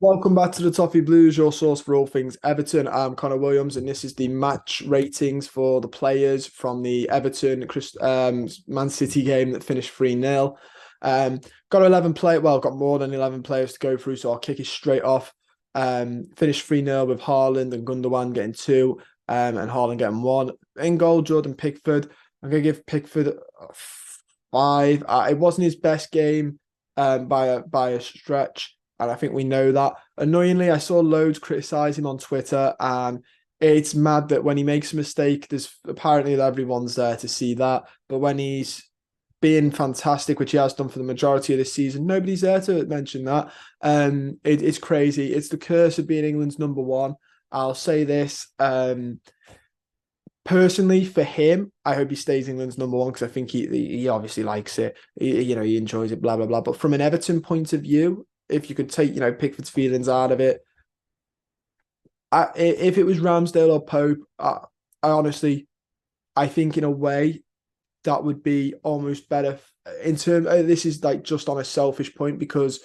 Welcome back to the Toffee Blues, your source for all things Everton. I'm Connor Williams, and this is the match ratings for the players from the Man City game that finished 3-0. Got 11 got more than 11 players to go through, so I'll kick it straight off. Finished 3-0 with Haaland and Gundogan getting two, and Haaland getting one. In goal, Jordan Pickford. I'm going to give Pickford a 5. It wasn't his best game by a stretch. And I think we know that. Annoyingly, I saw loads criticize him on Twitter, and it's mad that when he makes a mistake, there's apparently everyone's there to see that. But when he's being fantastic, which he has done for the majority of this season, nobody's there to mention that. It's crazy. It's the curse of being England's number one. I'll say this. Personally, for him, I hope he stays England's number one because I think he obviously likes it. He enjoys it, blah, blah, blah. But from an Everton point of view, if you could take, Pickford's feelings out of it, if it was Ramsdale or Pope, I honestly, I think in a way that would be almost better in terms. This is like just on a selfish point because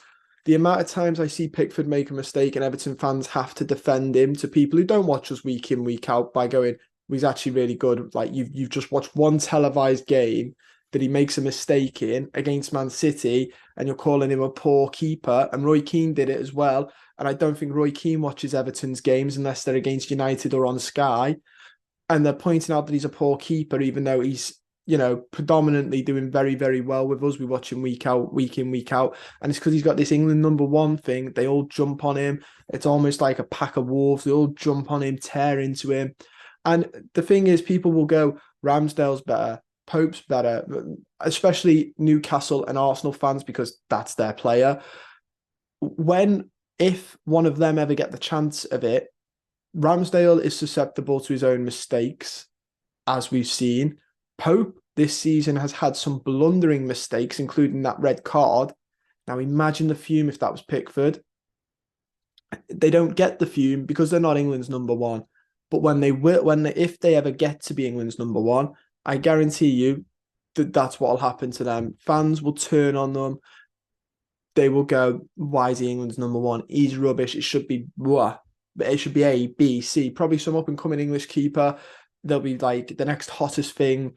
the amount of times I see Pickford make a mistake and Everton fans have to defend him to people who don't watch us week in, week out by going, he's actually really good. Like you've just watched one televised game that he makes a mistake in against Man City and you're calling him a poor keeper. And Roy Keane did it as well. And I don't think Roy Keane watches Everton's games unless they're against United or on Sky. And they're pointing out that he's a poor keeper, even though he's, predominantly doing very, very well with us. We watch him week out, week in, week out. And it's because he's got this England number one thing. They all jump on him. It's almost like a pack of wolves. They all jump on him, tear into him. And the thing is, people will go, Ramsdale's better, Pope's better, especially Newcastle and Arsenal fans, because that's their player. If one of them ever get the chance of it, Ramsdale is susceptible to his own mistakes, as we've seen. Pope this season has had some blundering mistakes, including that red card. Now imagine the fume if that was Pickford. They don't get the fume because they're not England's number one. But if they ever get to be England's number one, I guarantee you that's what will happen to them. Fans will turn on them. They will go, why is he England's number one? He's rubbish. It should be It should be A, B, C. Probably some up and coming English keeper. They'll be like the next hottest thing.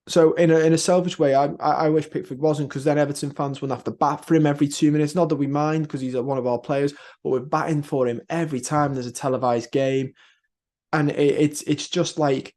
So in a selfish way, I wish Pickford wasn't, because then Everton fans wouldn't have to bat for him every 2 minutes. Not that we mind because he's one of our players, but we're batting for him every time there's a televised game. And it's just like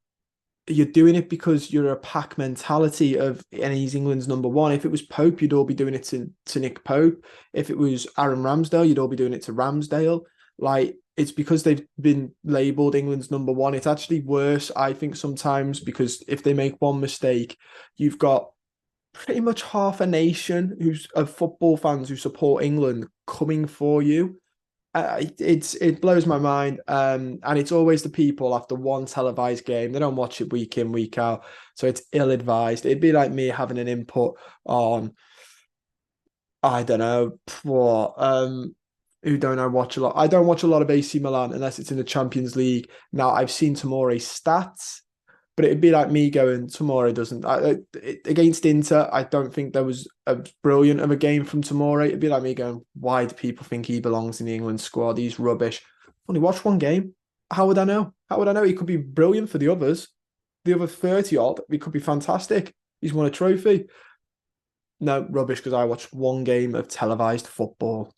you're doing it because you're a pack mentality and he's England's number one. If it was Pope, you'd all be doing it to Nick Pope. If it was Aaron Ramsdale, you'd all be doing it to Ramsdale. Like, it's because they've been labelled England's number one. It's actually worse, I think, sometimes, because if they make one mistake, you've got pretty much half a nation of football fans who support England coming for you. It blows my mind, and it's always the people after one televised game. They don't watch it week in, week out, so it's ill-advised. It'd be like me having an input on, I don't know what, who don't I watch a lot. I don't watch a lot of AC Milan unless it's in the Champions League. Now I've seen Tomori's stats, but it'd be like me going, Tomori doesn't. Against Inter, I don't think there was a brilliant of a game from Tomori. It'd be like me going, why do people think he belongs in the England squad? He's rubbish. Only watched one game. How would I know? How would I know? He could be brilliant for the others. The other 30 odd, he could be fantastic. He's won a trophy. No, rubbish, because I watched one game of televised football.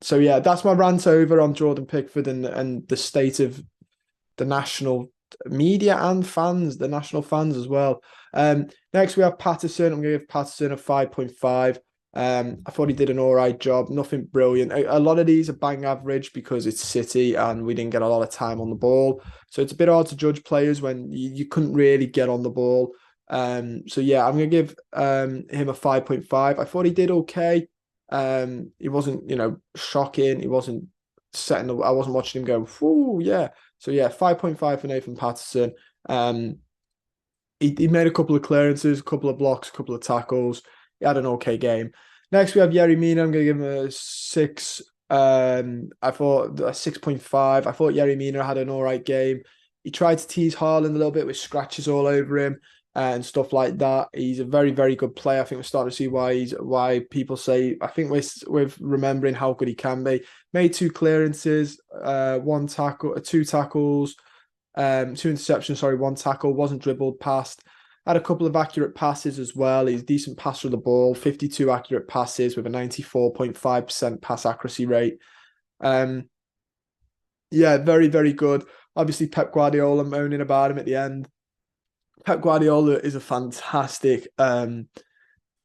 So yeah, that's my rant over on Jordan Pickford and the state of the national media and fans, the national fans as well. Next we have Patterson. I'm going to give Patterson a 5.5. I thought he did an all right job. Nothing brilliant. A lot of these are bang average because it's City and we didn't get a lot of time on the ball. So it's a bit hard to judge players when you couldn't really get on the ball. So yeah, I'm going to give him a 5.5. I thought he did okay. He wasn't, shocking. He wasn't I wasn't watching him go, whoo, yeah. So yeah, 5.5 for Nathan Patterson. He made a couple of clearances, a couple of blocks, a couple of tackles. He had an okay game. Next, we have Yerry Mina. I'm going to give him a 6. I thought a 6.5. I thought Yerry Mina had an all right game. He tried to tease Haaland a little bit with scratches all over him. and stuff like that. He's a very, very good player. I think we're starting to see why people say. I think we're remembering how good he can be. Made 2 clearances, 1 tackle, 2 tackles, 2 interceptions. Sorry, 1 tackle. Wasn't dribbled past. Had a couple of accurate passes as well. He's a decent passer of the ball. 52 accurate passes with a 94.5% pass accuracy rate. Yeah, very, very good. Obviously, Pep Guardiola moaning about him at the end. Pep Guardiola is a fantastic. I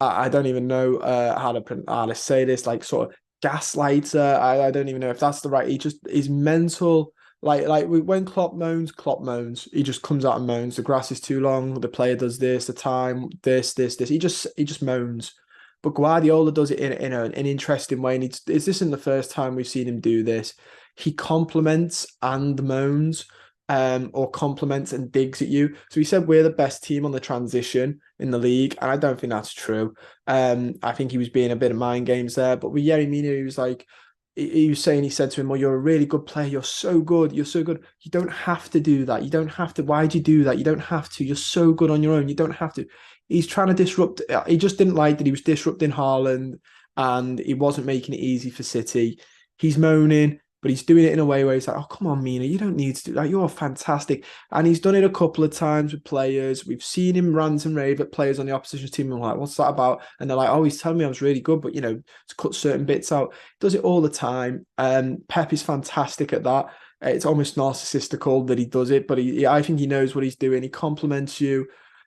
don't even know how to say this. Like sort of gaslighter. I don't even know if that's the right. He just is mental. When Klopp moans, Klopp moans. He just comes out and moans. The grass is too long. The player does this. The time. This. He just moans. But Guardiola does it in an interesting way. And this isn't the first time we've seen him do this. He compliments and moans, or compliments and digs at you. So he said we're the best team on the transition in the league, and I don't think that's true. I think he was being a bit of mind games there. But with Yerry Mina, he was like, he said to him, "Well, you're a really good player. You're so good. You're so good. You don't have to do that. You don't have to. Why'd you do that? You don't have to. You're so good on your own. You don't have to." He's trying to disrupt. He just didn't like that he was disrupting Haaland, and he wasn't making it easy for City. He's moaning, but he's doing it in a way where he's like, "Oh, come on, Mina, you don't need to do that. You're fantastic." And he's done it a couple of times with players. We've seen him rant and rave at players on the opposition team. And we're like, what's that about? And they're like, oh, he's telling me I was really good, but, to cut certain bits out. He does it all the time. Pep is fantastic at that. It's almost narcissistical that he does it, but I think he knows what he's doing. He compliments you,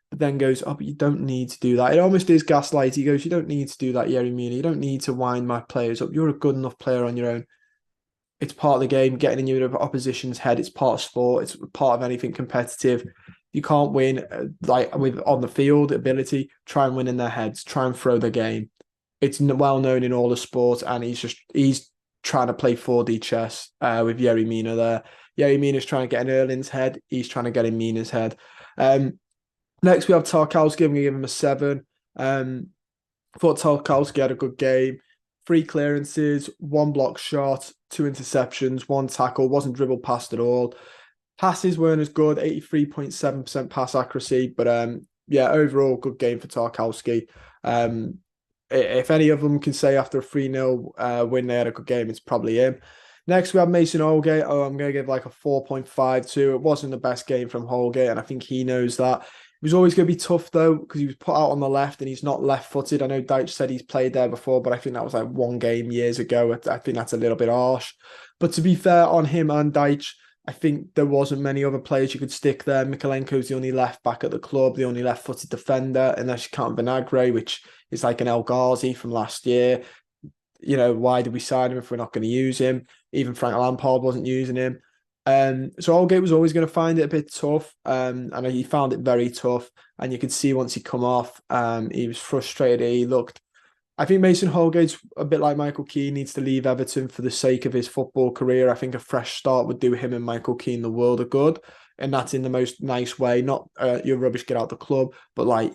but then goes, oh, but you don't need to do that. It almost is gaslight. He goes, you don't need to do that, Yerry Mina. You don't need to wind my players up. You're a good enough player on your own. It's part of the game, getting in your opposition's head. It's part of sport. It's part of anything competitive. You can't win with on the field ability. Try and win in their heads. Try and throw the game. It's well known in all the sports, and he's trying to play 4D chess with Yerry Mina there. Yerry Mina's trying to get in Erling's head. He's trying to get in Mina's head. Next we have Tarkowski. I'm going to give him a 7. Thought Tarkowski had a good game. 3 clearances, 1 block shot, 2 interceptions, 1 tackle, wasn't dribbled past at all. Passes weren't as good, 83.7% pass accuracy, but overall good game for Tarkowski. If any of them can say after a 3-0 win they had a good game, it's probably him. Next, we have Mason Holgate. I'm going to give like a 4.52. It wasn't the best game from Holgate, and I think he knows that. It was always going to be tough, though, because he was put out on the left and he's not left-footed. I know Deitch said he's played there before, but I think that was like 1 game years ago. I think that's a little bit harsh. But to be fair on him and Deitch, I think there wasn't many other players you could stick there. Mikalenko's the only left-back at the club, the only left-footed defender, unless you count Vinagre, which is like an El Ghazi from last year. Why did we sign him if we're not going to use him? Even Frank Lampard wasn't using him. So Holgate was always going to find it a bit tough, and he found it very tough. And you could see once he come off, he was frustrated. I think Mason Holgate's a bit like Michael Keane, needs to leave Everton for the sake of his football career. I think a fresh start would do him and Michael Keane the world of good, and that's in the most nice way. Not you're rubbish, get out the club, but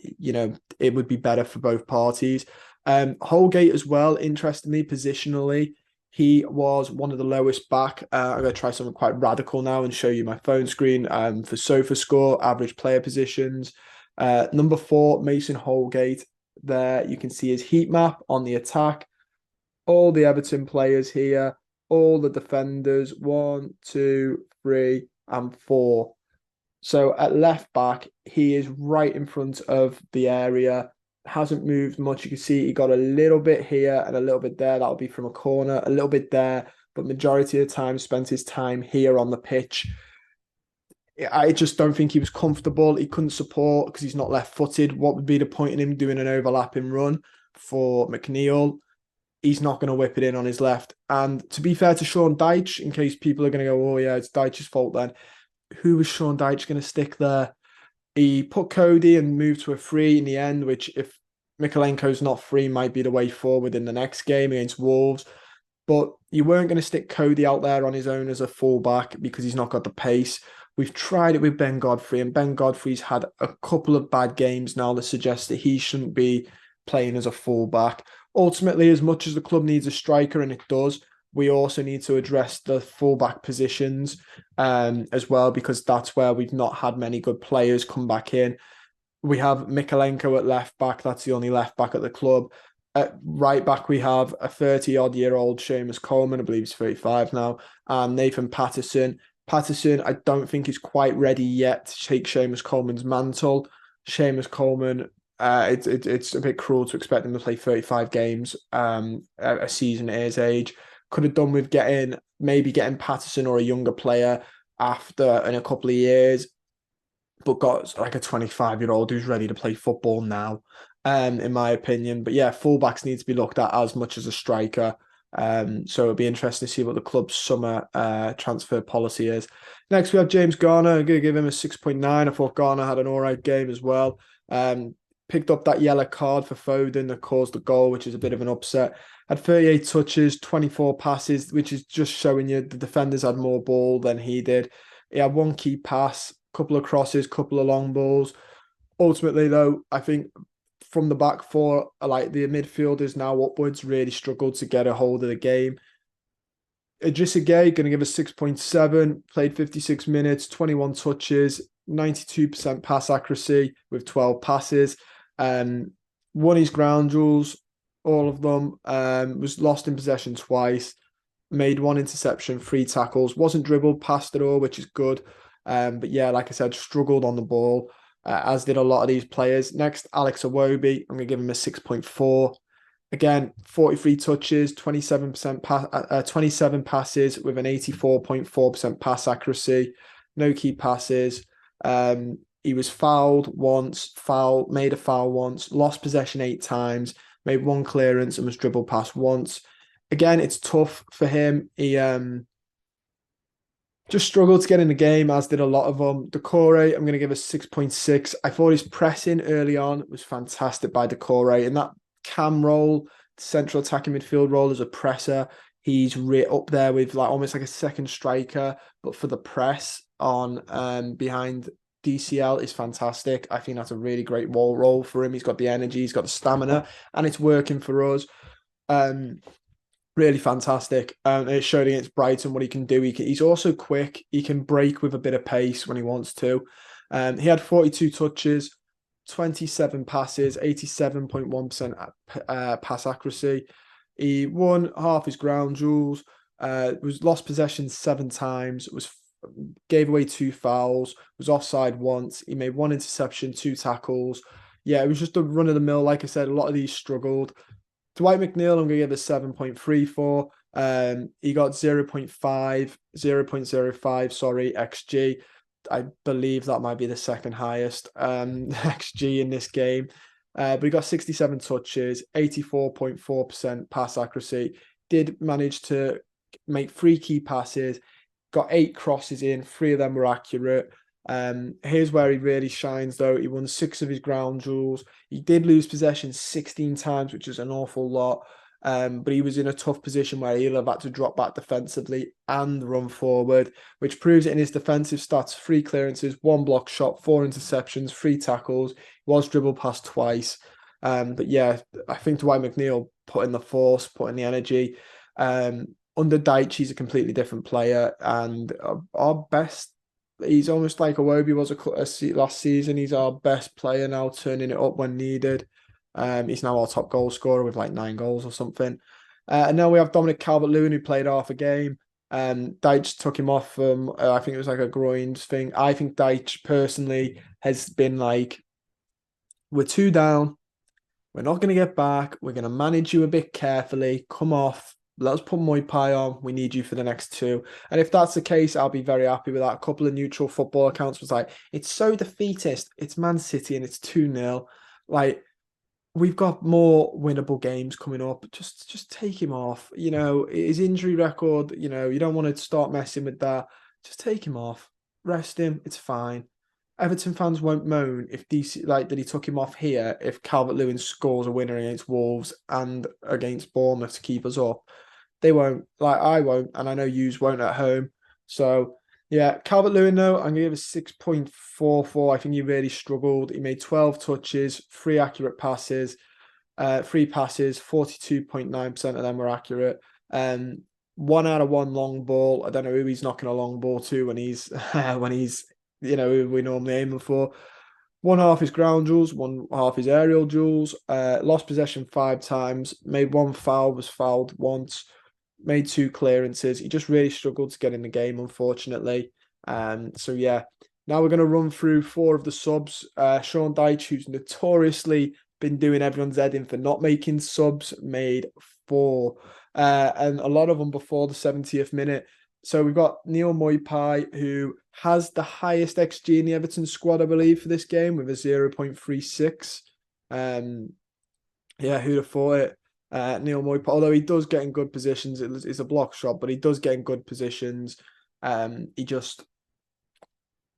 it would be better for both parties. Holgate as well, interestingly, positionally, he was one of the lowest back. I'm going to try something quite radical now and show you my phone screen for SofaScore, average player positions. Number 4, Mason Holgate. There you can see his heat map on the attack. All the Everton players here, all the defenders, 1, 2, 3, and 4. So at left back, he is right in front of the area. Hasn't moved much. You can see he got a little bit here and a little bit there. That'll be from a corner, a little bit there, but majority of the time spent his time here on the pitch. I just don't think he was comfortable. He couldn't support because he's not left-footed. What would be the point in him doing an overlapping run for McNeil? He's not going to whip it in on his left. And to be fair to Sean Dyche, in case people are going to go, oh yeah, it's Dyche's fault then. Who was Sean Dyche going to stick there? He put Cody and moved to a 3 in the end, which if Mikalenko's not free might be the way forward in the next game against Wolves. But you weren't going to stick Cody out there on his own as a fullback because he's not got the pace. We've tried it with Ben Godfrey, and Ben Godfrey's had a couple of bad games now that suggest that he shouldn't be playing as a fullback. Ultimately, as much as the club needs a striker, and it does, we also need to address the fullback positions as well, because that's where we've not had many good players come back in. We have Mikalenko at left back. That's the only left back at the club. At right back, we have a 30-odd-year-old Seamus Coleman. I believe he's 35 now. And Nathan Patterson. Patterson, I don't think is quite ready yet to take Seamus Coleman's mantle. Seamus Coleman, it's a bit cruel to expect him to play 35 games a season at his age. Could have done with maybe getting Patterson or a younger player after in a couple of years, but got like a 25-year-old who's ready to play football now, in my opinion. But yeah, fullbacks need to be looked at as much as a striker. So it'll be interesting to see what the club's summer transfer policy is. Next, we have James Garner. I'm going to give him a 6.9. I thought Garner had an all right game as well. Picked up that yellow card for Foden that caused the goal, which is a bit of an upset. Had 38 touches, 24 passes, which is just showing you the defenders had more ball than he did. He had one key pass, couple of crosses, couple of long balls. Ultimately, though, I think from the back four, like the midfielders now upwards, really struggled to get a hold of the game. Idrissa Gueye, going to give a 6.7, played 56 minutes, 21 touches, 92% pass accuracy with 12 passes. Won his ground duels, all of them. Was lost in possession twice, made one interception, 3 tackles, wasn't dribbled past at all, which is good. But yeah, like I said, struggled on the ball, as did a lot of these players. Next, Alex Iwobi, I'm going to give him a 6.4. Again, 43 touches, 27 passes with an 84.4% pass accuracy, no key passes. He was made a foul once, lost possession 8 times, made 1 clearance and was dribbled past once. Again, it's tough for him. He just struggled to get in the game, as did a lot of them. Decore, I'm going to give a 6.6. I thought his pressing early on was fantastic by Decore. In that cam role, central attacking midfield role as a presser, he's up there with like almost like a second striker, but for the press on behind DCL is fantastic. I think that's a really great role for him. He's got the energy, he's got the stamina, and it's working for us. Really fantastic. It showed against Brighton what he can do. He's also quick. He can break with a bit of pace when he wants to. He had 42 touches, 27 passes, 87.1% pass accuracy. He won half his ground duels, was lost possession 7 times, gave away 2 fouls, was offside once. He made 1 interception, 2 tackles. Yeah, it was just a run of the mill. Like I said, a lot of these struggled. Dwight McNeil, I'm going to give a 7.3 for. He got 0.05, XG. I believe that might be the second highest XG in this game. But he got 67 touches, 84.4% pass accuracy. Did manage to make 3 key passes, got 8 crosses in, 3 of them were accurate. Here's where he really shines, though. He won 6 of his ground duels. He did lose possession 16 times, which is an awful lot. But he was in a tough position where he'll have had to drop back defensively and run forward, which proves it in his defensive stats: 3 clearances, 1 block shot, 4 interceptions, 3 tackles. He was dribbled past twice. But yeah, I think Dwight McNeil put in the force, put in the energy. Under Deitch, he's a completely different player, and our best. He's almost like Iwobi was last season. He's our best player now, turning it up when needed. He's now our top goal scorer with like 9 goals or something. And now we have Dominic Calvert-Lewin, who played half a game. Deitch took him off from, I think it was like a groin thing. I think Deitch personally has been like, we're 2 down. We're not going to get back. We're going to manage you a bit carefully. Come off. Let us put Muay Thai on. We need you for the next 2. And if that's the case, I'll be very happy with that. A couple of neutral football accounts was like, it's so defeatist. It's Man City and it's 2-0. Like, we've got more winnable games coming up. Just take him off. You know, his injury record, you know, you don't want to start messing with that. Just take him off. Rest him. It's fine. Everton fans won't moan if DC like that he took him off here if Calvert-Lewin scores a winner against Wolves and against Bournemouth to keep us up. They won't, like I won't, and I know yous won't at home. So yeah, Calvert-Lewin though, I'm gonna give a 6.44. I think he really struggled. He made 12 touches, 3 accurate passes, 3 passes, 42.9% of them were accurate. 1 out of 1 long ball. I don't know who he's knocking a long ball to when he's when he's, you know, who we normally aim for. One half is ground duels, one half is aerial duels. Lost possession 5 times, made one foul, was fouled once, made 2 clearances. He just really struggled to get in the game, unfortunately. So yeah, now we're going to run through 4 of the subs. Sean Dyche, who's notoriously been doing everyone's head in for not making subs, made 4. And a lot of them before the 70th minute. So we've got Neil Moipai, who has the highest XG in the Everton squad, I believe, for this game with a 0.36. Yeah, who'd have thought it? Neil Moipai, although he does get in good positions, it's a block shot, but he does get in good positions. He just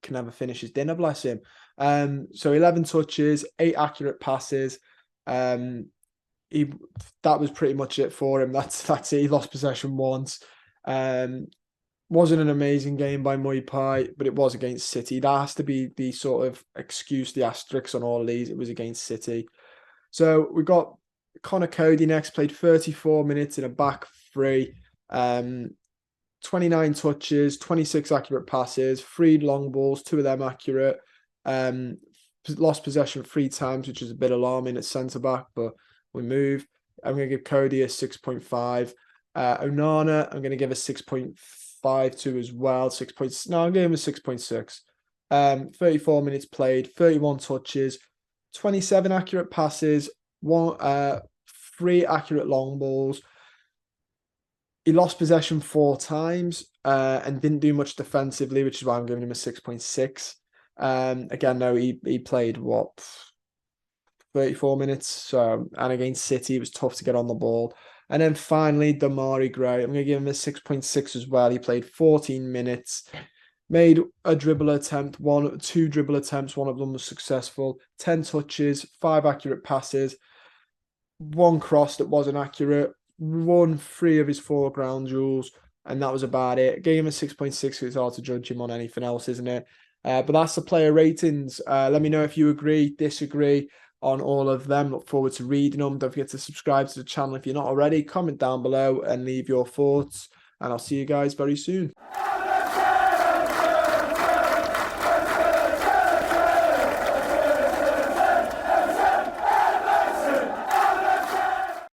can never finish his dinner, bless him. So 11 touches, 8 accurate passes. He that was pretty much it for him. That's it. He lost possession once. Wasn't an amazing game by Moipai, but it was against City. That has to be the sort of excuse, the asterisk on all of these. It was against City. So we got Connor Cody next, played 34 minutes in a back three. 29 touches, 26 accurate passes, 3 long balls, 2 of them accurate. Lost possession 3 times, which is a bit alarming at centre back, but we move. I'm going to give Cody a 6.5. Onana, I'm going to give a 6.5 to as well. No, I'm giving him a 6.6. 34 minutes played, 31 touches, 27 accurate passes, 3 accurate long balls. He lost possession 4 times and didn't do much defensively, which is why I'm giving him a 6.6. Again, though, he played, 34 minutes. So, and against City, it was tough to get on the ball. And then finally, Damari Gray. I'm going to give him a 6.6 as well. He played 14 minutes, made a dribble attempt, 2 dribble attempts. One of them was successful. 10 touches, 5 accurate passes, 1 cross that wasn't accurate, won 3 of his 4 ground duels, and that was about it. Gave him a 6.6 because it's hard to judge him on anything else, isn't it? But that's the player ratings. Let me know if you agree, disagree on all of them. Look forward to reading them. Don't forget to subscribe to the channel if you're not already. Comment down below and leave your thoughts. And I'll see you guys very soon.